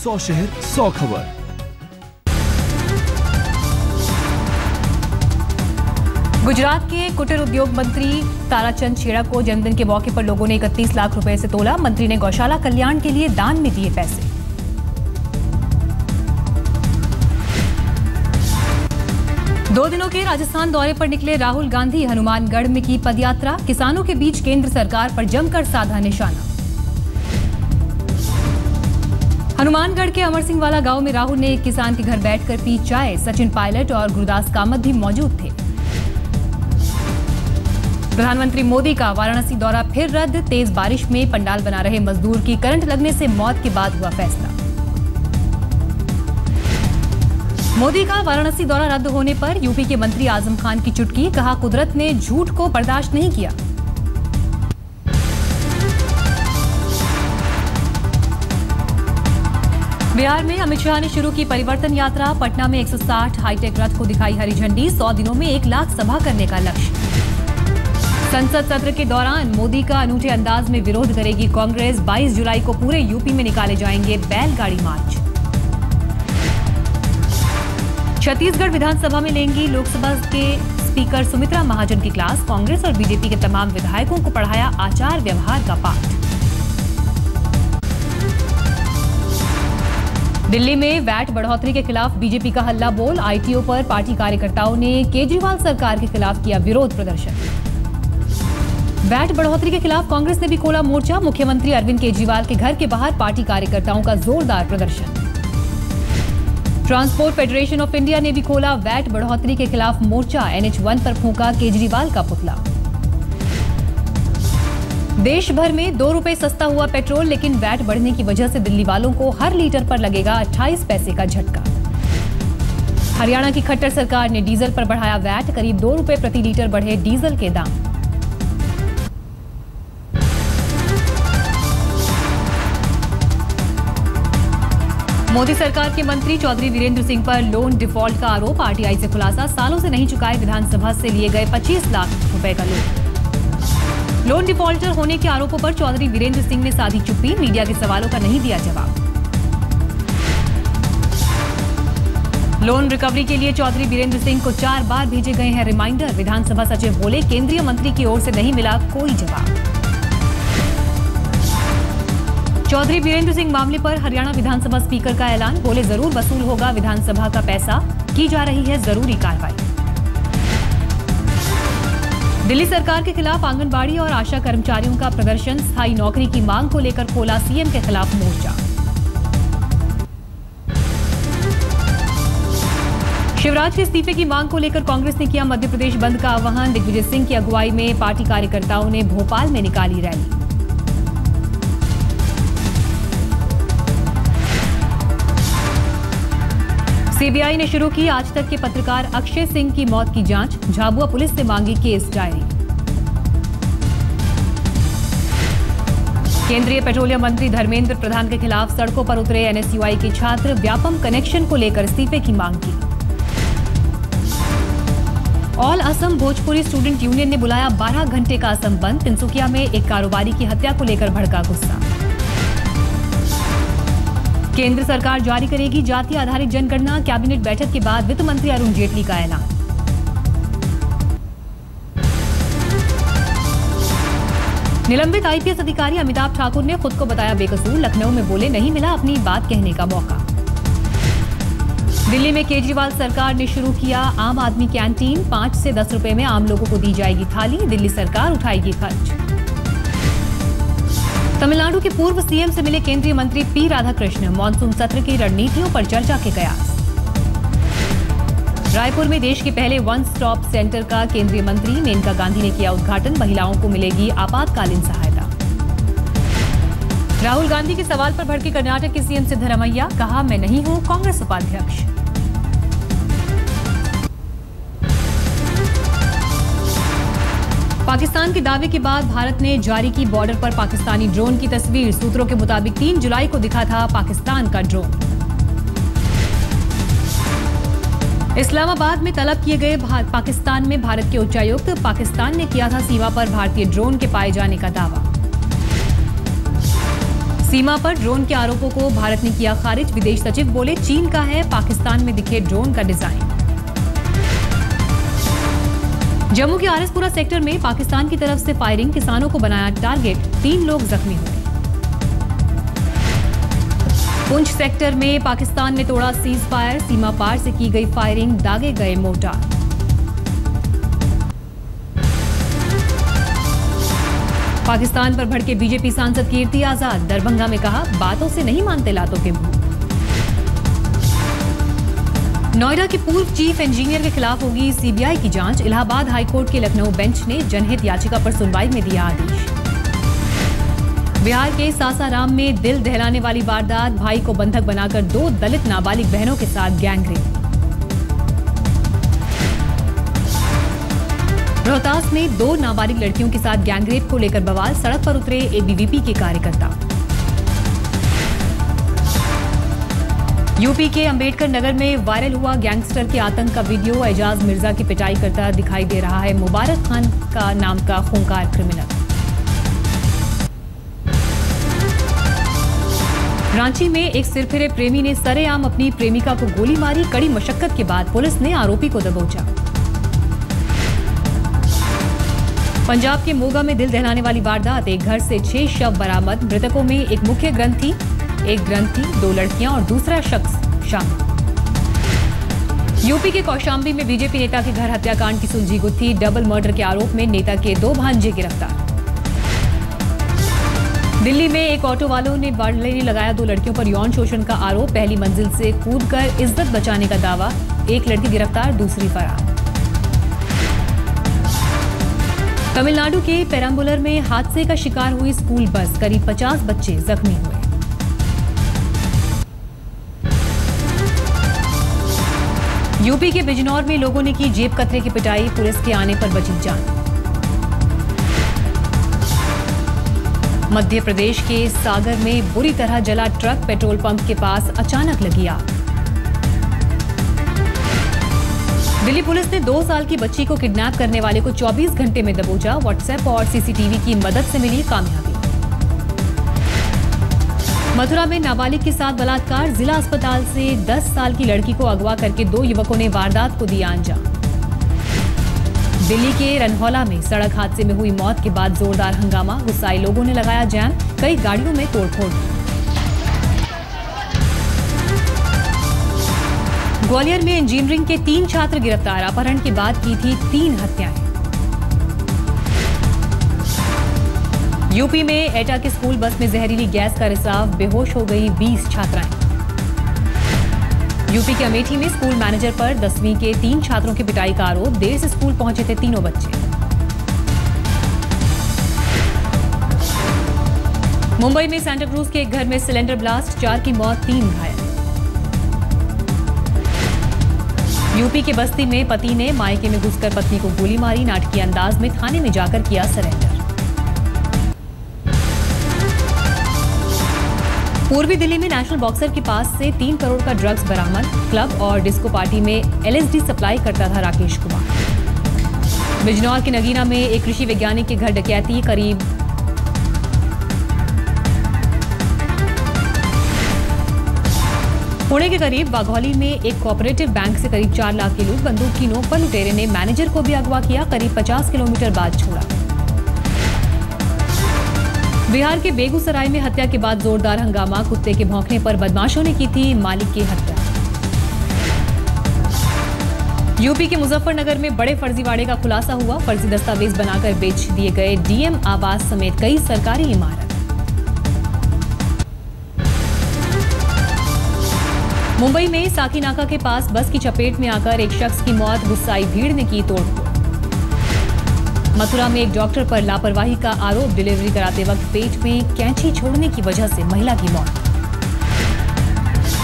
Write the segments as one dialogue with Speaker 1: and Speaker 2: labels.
Speaker 1: 100 शहर 100 खबर।
Speaker 2: गुजरात के कुटीर उद्योग मंत्री ताराचंद छेड़ा को जन्मदिन के मौके पर लोगों ने 31 लाख रुपए से तोला। मंत्री ने गौशाला कल्याण के लिए दान में दिए पैसे। दो दिनों के राजस्थान दौरे पर निकले राहुल गांधी। हनुमानगढ़ में की पदयात्रा। किसानों के बीच केंद्र सरकार पर जमकर साधा निशाना। हनुमानगढ़ के अमर सिंह वाला गांव में राहुल ने एक किसान के घर बैठकर पी चाय। सचिन पायलट और गुरुदास कामत भी मौजूद थे। प्रधानमंत्री मोदी का वाराणसी दौरा फिर रद्द। तेज बारिश में पंडाल बना रहे मजदूर की करंट लगने से मौत के बाद हुआ फैसला। मोदी का वाराणसी दौरा रद्द होने पर यूपी के मंत्री आजम खान की चुटकी। कहा, कुदरत ने झूठ को बर्दाश्त नहीं किया। बिहार में अमित शाह ने शुरू की परिवर्तन यात्रा। पटना में 160 हाईटेक रथ को दिखाई हरी झंडी। 100 दिनों में 1 लाख सभा करने का लक्ष्य। संसद सत्र के दौरान मोदी का अनूठे अंदाज में विरोध करेगी कांग्रेस। 22 जुलाई को पूरे यूपी में निकाले जाएंगे बैलगाड़ी मार्च। छत्तीसगढ़ विधानसभा में लेंगी लोकसभा के स्पीकर सुमित्रा महाजन की क्लास। कांग्रेस और बीजेपी के तमाम विधायकों को पढ़ाया आचार व्यवहार का पाठ। दिल्ली में वैट बढ़ोतरी के खिलाफ बीजेपी का हल्ला बोल। आईटीओ पर पार्टी कार्यकर्ताओं ने केजरीवाल सरकार के खिलाफ किया विरोध प्रदर्शन। वैट बढ़ोतरी के खिलाफ कांग्रेस ने भी खोला मोर्चा। मुख्यमंत्री अरविंद केजरीवाल के घर के बाहर पार्टी कार्यकर्ताओं का जोरदार प्रदर्शन। ट्रांसपोर्ट फेडरेशन ऑफ इंडिया ने भी खोला वैट बढ़ोतरी के खिलाफ मोर्चा। NH1 पर फूंका केजरीवाल का पुतला। देश भर में 2 रुपए सस्ता हुआ पेट्रोल, लेकिन वैट बढ़ने की वजह से दिल्ली वालों को हर लीटर पर लगेगा 28 पैसे का झटका। हरियाणा की खट्टर सरकार ने डीजल पर बढ़ाया वैट। करीब 2 रुपए प्रति लीटर बढ़े डीजल के दाम। मोदी सरकार के मंत्री चौधरी वीरेंद्र सिंह पर लोन डिफॉल्ट का आरोप। आरटीआई से खुलासा। सालों से नहीं चुकाए विधानसभा से लिए गए 25 लाख रुपए का लोन डिफॉल्टर होने के आरोपों पर चौधरी वीरेंद्र सिंह ने साधी चुप्पी। मीडिया के सवालों का नहीं दिया जवाब। लोन रिकवरी के लिए चौधरी वीरेंद्र सिंह को 4 बार भेजे गए हैं रिमाइंडर। विधानसभा सचिव बोले, केंद्रीय मंत्री की ओर से नहीं मिला कोई जवाब। चौधरी वीरेंद्र सिंह मामले पर हरियाणा विधानसभा स्पीकर का ऐलान। बोले, जरूर वसूल होगा विधानसभा का पैसा। की जा रही है जरूरी कार्रवाई। दिल्ली सरकार के खिलाफ आंगनबाड़ी और आशा कर्मचारियों का प्रदर्शन। स्थायी नौकरी की मांग को लेकर खोला सीएम के खिलाफ मोर्चा। शिवराज के इस्तीफे की मांग को लेकर कांग्रेस ने किया मध्य प्रदेश बंद का आह्वान। दिग्विजय सिंह की अगुवाई में पार्टी कार्यकर्ताओं ने भोपाल में निकाली रैली। सीबीआई ने शुरू की आज तक के पत्रकार अक्षय सिंह की मौत की जांच। झाबुआ पुलिस से मांगी केस डायरी। केंद्रीय पेट्रोलियम मंत्री धर्मेंद्र प्रधान के खिलाफ सड़कों पर उतरे एनएसयूआई के छात्र। व्यापम कनेक्शन को लेकर इस्तीफे की मांग की। All Assam Bhojpuri student union ने बुलाया 12 घंटे का असम बंद। तिनसुकिया में एक कारोबारी की हत्या को लेकर भड़का गुस्सा। केंद्र सरकार जारी करेगी जाति आधारित जनगणना। कैबिनेट बैठक के बाद वित्त मंत्री अरुण जेटली का ऐलान। निलंबित आईपीएस अधिकारी अमिताभ ठाकुर ने खुद को बताया बेकसूर। लखनऊ में बोले, नहीं मिला अपनी बात कहने का मौका। दिल्ली में केजरीवाल सरकार ने शुरू किया आम आदमी कैंटीन। 5 से 10 रुपए में आम लोगों को दी जाएगी थाली। दिल्ली सरकार उठाएगी खर्च। तमिलनाडु के पूर्व सीएम से मिले केंद्रीय मंत्री पी राधाकृष्ण। मॉनसून सत्र की रणनीतियों पर चर्चा के कयास। रायपुर में देश के पहले वन स्टॉप सेंटर का केंद्रीय मंत्री मेनका गांधी ने किया उद्घाटन। महिलाओं को मिलेगी आपातकालीन सहायता। राहुल गांधी के सवाल पर भड़के कर्नाटक के सीएम सिद्धरमैया। कहा, मैं नहीं हूं कांग्रेस उपाध्यक्ष। पाकिस्तान के दावे के बाद भारत ने जारी की बॉर्डर पर पाकिस्तानी ड्रोन की तस्वीर। सूत्रों के मुताबिक 3 जुलाई को दिखा था पाकिस्तान का ड्रोन। इस्लामाबाद में तलब किए गए पाकिस्तान में भारत के उच्चायुक्त। पाकिस्तान ने किया था सीमा पर भारतीय ड्रोन के पाए जाने का दावा। सीमा पर ड्रोन के आरोपों को भारत ने किया खारिज। विदेश सचिव बोले चीन का है, पाकिस्तान में दिखे ड्रोन का डिजाइन। जम्मू के आरएसपुरा सेक्टर में पाकिस्तान की तरफ से फायरिंग, किसानों को बनाया टारगेट, 3 लोग जख्मी हुए। पुंछ सेक्टर में पाकिस्तान ने तोड़ा सीज फायर, सीमा पार से की गई फायरिंग, दागे गए मोर्टार। पाकिस्तान पर भड़के बीजेपी सांसद कीर्ति आजाद, दरभंगा में कहा बातों से नहीं मानते लातों के भूत। नोएडा के पूर्व चीफ इंजीनियर के खिलाफ होगी सीबीआई की जांच, इलाहाबाद हाईकोर्ट के लखनऊ बेंच ने जनहित याचिका पर सुनवाई में दिया आदेश। बिहार के सासाराम में दिल दहलाने वाली वारदात, भाई को बंधक बनाकर 2 दलित नाबालिग बहनों के साथ गैंगरेप। रोहतास में 2 नाबालिग लड़कियों के साथ गैंगरेप को लेकर बवाल, सड़क पर उतरे एबीवीपी के कार्यकर्ता। यूपी के अंबेडकर नगर में वायरल हुआ गैंगस्टर के आतंक का वीडियो, एजाज मिर्जा की पिटाई करता दिखाई दे रहा है मुबारक खान का नाम का खूंखार क्रिमिनल। रांची में एक सिरफिरे प्रेमी ने सरेआम अपनी प्रेमिका को गोली मारी, कड़ी मशक्कत के बाद पुलिस ने आरोपी को दबोचा। पंजाब के मोगा में दिल दहलाने वाली वारदात, एक घर से 6 शव बरामद, मृतकों में एक मुख्य ग्रंथी, 2 लड़कियां और दूसरा शख्स शामिल। यूपी के कौशाम्बी में बीजेपी नेता के घर हत्याकांड की सुलझी गुत्थी, डबल मर्डर के आरोप में नेता के 2 भांजे गिरफ्तार। दिल्ली में एक ऑटो वालों ने लगाया 2 लड़कियों पर यौन शोषण का आरोप, पहली मंजिल से कूदकर इज्जत बचाने का दावा, एक लड़की गिरफ्तार, दूसरी फरार। तमिलनाडु के पेरम्बलूर में हादसे का शिकार हुई स्कूल बस, करीब 50 बच्चे जख्मी हुए। यूपी के बिजनौर में लोगों ने की जेब कतरे की पिटाई, पुलिस के आने पर बची जान। मध्य प्रदेश के सागर में बुरी तरह जला ट्रक, पेट्रोल पंप के पास अचानक लगी आग। दिल्ली पुलिस ने 2 साल की बच्ची को किडनैप करने वाले को 24 घंटे में दबोचा, व्हाट्सएप और सीसीटीवी की मदद से मिली कामयाबी। मथुरा में नाबालिग के साथ बलात्कार, जिला अस्पताल से 10 साल की लड़की को अगवा करके 2 युवकों ने वारदात को दिया अंजाम। दिल्ली के रनहौला में सड़क हादसे में हुई मौत के बाद जोरदार हंगामा, गुस्साए लोगों ने लगाया जैम, कई गाड़ियों में तोड़फोड़। ग्वालियर में इंजीनियरिंग के 3 छात्र गिरफ्तार, अपहरण के बाद की थी 3 हत्याएं। यूपी में एटा के स्कूल बस में जहरीली गैस का रिसाव, बेहोश हो गई 20 छात्राएं। यूपी के अमेठी में स्कूल मैनेजर पर 10वीं के 3 छात्रों की पिटाई का आरोप, देर से स्कूल पहुंचे थे तीनों बच्चे। मुंबई में सेंटा क्रूज के एक घर में सिलेंडर ब्लास्ट, 4 की मौत, 3 घायल। यूपी के बस्ती में पति ने मायके में घुसकर पत्नी को गोली मारी, नाटकीय अंदाज में थाने में जाकर किया सरेंडर। पूर्वी दिल्ली में नेशनल बॉक्सर के पास से 3 करोड़ का ड्रग्स बरामद, क्लब और डिस्को पार्टी में एलएसडी सप्लाई करता था राकेश कुमार। बिजनौर के नगीना में एक कृषि वैज्ञानिक के घर डकैती, करीब पुणे के करीब वाघौली में एक कोऑपरेटिव बैंक से करीब 4 लाख की लूट, बंदूक की नोक पर लुटेरे ने मैनेजर को भी अगवा किया, करीब 50 किलोमीटर बाद छोड़ा। बिहार के बेगूसराय में हत्या के बाद जोरदार हंगामा, कुत्ते के भौंकने पर बदमाशों ने की थी मालिक की हत्या। यूपी के मुजफ्फरनगर में बड़े फर्जीवाड़े का खुलासा हुआ, फर्जी दस्तावेज बनाकर बेच दिए गए डीएम आवास समेत कई सरकारी इमारत। मुंबई में साकीनाका के पास बस की चपेट में आकर एक शख्स की मौत, गुस्साई भीड़ ने की तोड़फोड़। मथुरा में एक डॉक्टर पर लापरवाही का आरोप, डिलीवरी कराते वक्त पेट में कैंची छोड़ने की वजह से महिला की मौत।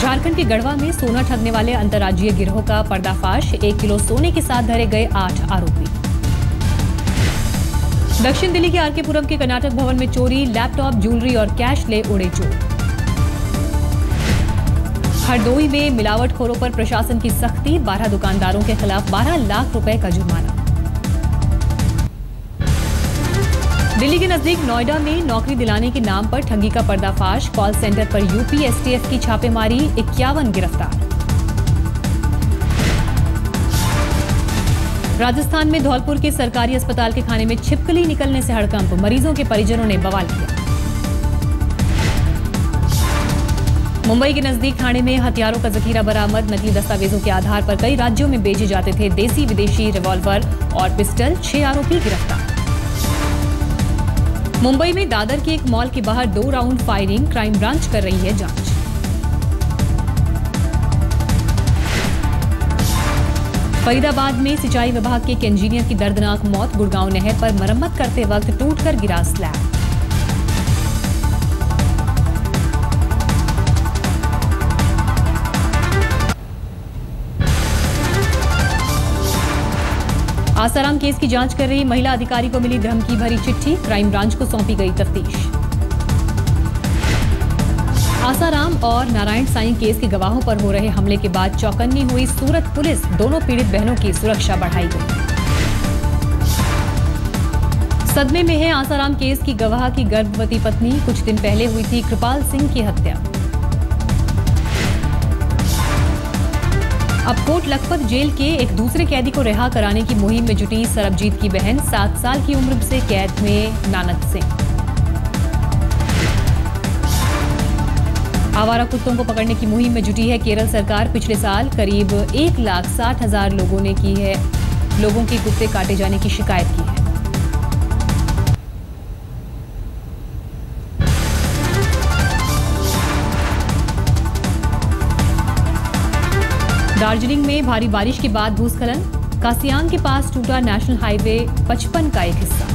Speaker 2: झारखंड के गढ़वा में सोना ठगने वाले अंतर्राज्यीय गिरोह का पर्दाफाश, 1 किलो सोने के साथ धरे गए 8 आरोपी। दक्षिण दिल्ली के आरके पुरम के कर्नाटक भवन में चोरी, लैपटॉप, ज्वेलरी और कैश ले उड़े चोर। हरदोई में मिलावटखोरों पर प्रशासन की सख्ती, 12 दुकानदारों के खिलाफ 12 लाख रुपए का जुर्माना। दिल्ली के नजदीक नोएडा में नौकरी दिलाने के नाम पर ठगी का पर्दाफाश। कॉल सेंटर पर यूपी एसटीएफ की छापेमारी, 51 गिरफ्तार। राजस्थान में धौलपुर के सरकारी अस्पताल के खाने में छिपकली निकलने से हड़कंप, मरीजों के परिजनों ने बवाल किया। मुंबई के नजदीक थाने में हथियारों का जखीरा बरामद, नकली दस्तावेजों के आधार पर कई राज्यों में बेचे जाते थे देसी विदेशी रिवॉल्वर और पिस्टल, 6 आरोपी गिरफ्तार। मुंबई में दादर के एक मॉल के बाहर 2 राउंड फायरिंग, क्राइम ब्रांच कर रही है जांच। फरीदाबाद में सिंचाई विभाग के एक इंजीनियर की दर्दनाक मौत, गुड़गांव नहर पर मरम्मत करते वक्त टूटकर गिरा स्लैब। आसाराम केस की जांच कर रही महिला अधिकारी को मिली धमकी भरी चिट्ठी, क्राइम ब्रांच को सौंपी गई तफ्तीश। आसाराम और नारायण साईं केस के गवाहों पर हो रहे हमले के बाद चौकन्नी हुई सूरत पुलिस, दोनों पीड़ित बहनों की सुरक्षा बढ़ाई गई। सदमे में है आसाराम केस की गवाह की गर्भवती पत्नी, कुछ दिन पहले हुई थी कृपाल सिंह की हत्या। अब कोट लखपत जेल के एक दूसरे कैदी को रिहा कराने की मुहिम में जुटी सरबजीत की बहन, 7 साल की उम्र से कैद में नानक सिंह। आवारा कुत्तों को पकड़ने की मुहिम में जुटी है केरल सरकार। पिछले साल करीब 1,60,000 लोगों के कुत्ते काटे जाने की शिकायत की है। दार्जिलिंग में भारी बारिश के बाद भूस्खलन, कासियांग के पास टूटा नेशनल हाईवे 55 का एक हिस्सा।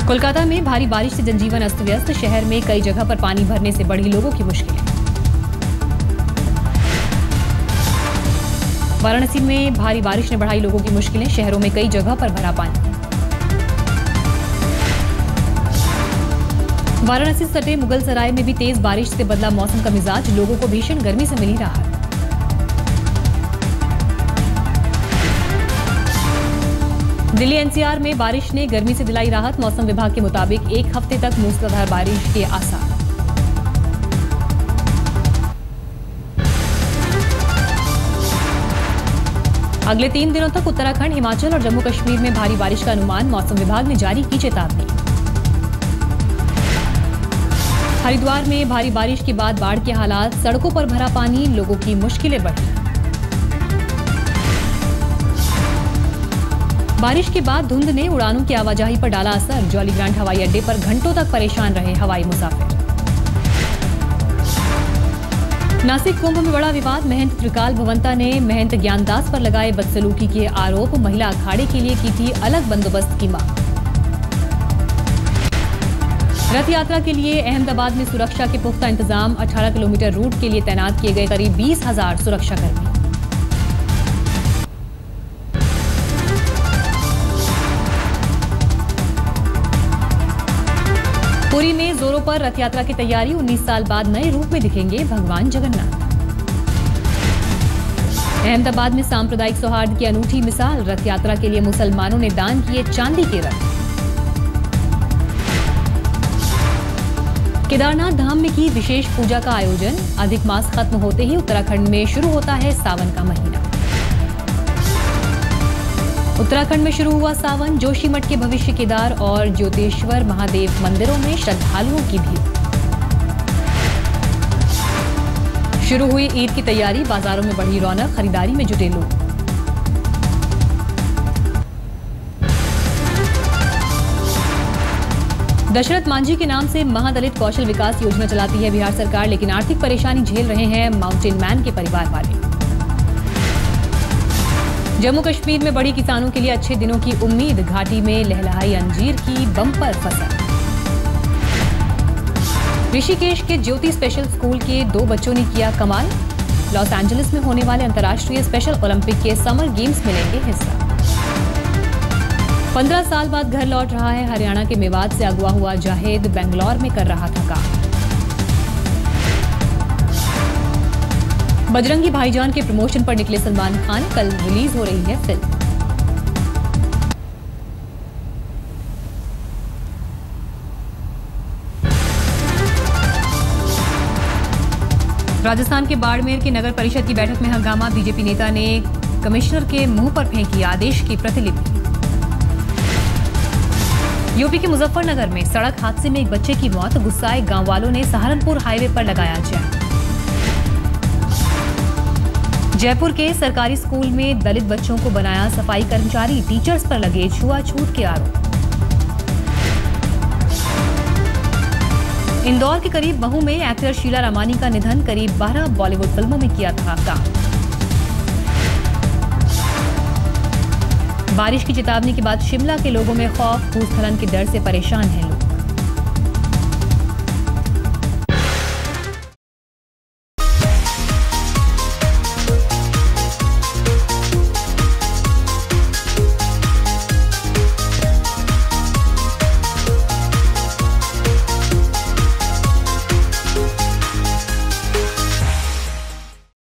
Speaker 2: कोलकाता में भारी बारिश से जनजीवन अस्त व्यस्त, शहर में कई जगह पर पानी भरने से बढ़ी लोगों की मुश्किलें। वाराणसी में भारी बारिश ने बढ़ाई लोगों की मुश्किलें, शहरों में कई जगह पर भरा पानी। वाराणसी से सटे मुगल सराय में भी तेज बारिश से बदला मौसम का मिजाज, लोगों को भीषण गर्मी से मिली राहत। दिल्ली एनसीआर में बारिश ने गर्मी से दिलाई राहत, मौसम विभाग के मुताबिक 1 हफ्ते तक मूसलाधार बारिश के आसार। अगले 3 दिनों तक उत्तराखंड, हिमाचल और जम्मू कश्मीर में भारी बारिश का अनुमान, मौसम विभाग ने जारी की चेतावनी। हरिद्वार में भारी बारिश के बाद बाढ़ के हालात, सड़कों पर भरा पानी, लोगों की मुश्किलें बढ़ी। बारिश के बाद धुंध ने उड़ानों की आवाजाही पर डाला असर, जॉलीग्रांट हवाई अड्डे पर घंटों तक परेशान रहे हवाई मुसाफिर। नासिक कुंभ में बड़ा विवाद, महंत त्रिकाल भवंता ने महंत ज्ञानदास पर लगाए बदसलूकी के आरोप, महिला अखाड़े के लिए की थी अलग बंदोबस्त की मांग। रथ यात्रा के लिए अहमदाबाद में सुरक्षा के पुख्ता इंतजाम, 18 किलोमीटर रूट के लिए तैनात किए गए करीब 20,000 सुरक्षाकर्मी। पुरी में जोरों पर रथ यात्रा की तैयारी, 19 साल बाद नए रूप में दिखेंगे भगवान जगन्नाथ। अहमदाबाद में सांप्रदायिक सौहार्द की अनूठी मिसाल, रथ यात्रा के लिए मुसलमानों ने दान किए चांदी के रथ। केदारनाथ धाम में की विशेष पूजा का आयोजन, अधिक मास खत्म होते ही उत्तराखंड में शुरू होता है सावन का महीना। उत्तराखंड में शुरू हुआ सावन, जोशीमठ के भविष्य केदार और ज्योतिश्वर महादेव मंदिरों में श्रद्धालुओं की भीड़। शुरू हुई ईद की तैयारी, बाजारों में बढ़ी रौनक, खरीदारी में जुटे लोग। दशरथ मांझी के नाम से महादलित कौशल विकास योजना चलाती है बिहार सरकार, लेकिन आर्थिक परेशानी झेल रहे हैं माउंटेन मैन के परिवार वाले। जम्मू कश्मीर में बढ़ी किसानों के लिए अच्छे दिनों की उम्मीद, घाटी में लहलहाई अंजीर की बम्पर फसल। ऋषिकेश के ज्योति स्पेशल स्कूल के 2 बच्चों ने किया कमाल, लॉस एंजलिस में होने वाले अंतर्राष्ट्रीय स्पेशल ओलंपिक के समर गेम्स में लेंगे हिस्सा। 15 साल बाद घर लौट रहा है हरियाणा के मेवात से अगवा हुआ जाहिद, बेंगलौर में कर रहा था काम। बजरंगी भाईजान के प्रमोशन पर निकले सलमान खान, कल रिलीज हो रही है फिल्म। राजस्थान के बाड़मेर की नगर परिषद की बैठक में हंगामा। बीजेपी नेता ने कमिश्नर के मुंह पर फेंकी आदेश की प्रतिलिपि। यूपी के मुजफ्फरनगर में सड़क हादसे में एक बच्चे की मौत। गुस्साए गांव वालों ने सहारनपुर हाईवे पर लगाया जैम। जयपुर के सरकारी स्कूल में दलित बच्चों को बनाया सफाई कर्मचारी। टीचर्स पर लगे छुआछूत के आरोप। इंदौर के करीब महू में एक्टर शीला रामानी का निधन। करीब 12 बॉलीवुड फिल्मों में किया था काम। बारिश की चेतावनी के बाद शिमला के लोगों में खौफ। भूस्खलन के डर से परेशान हैं।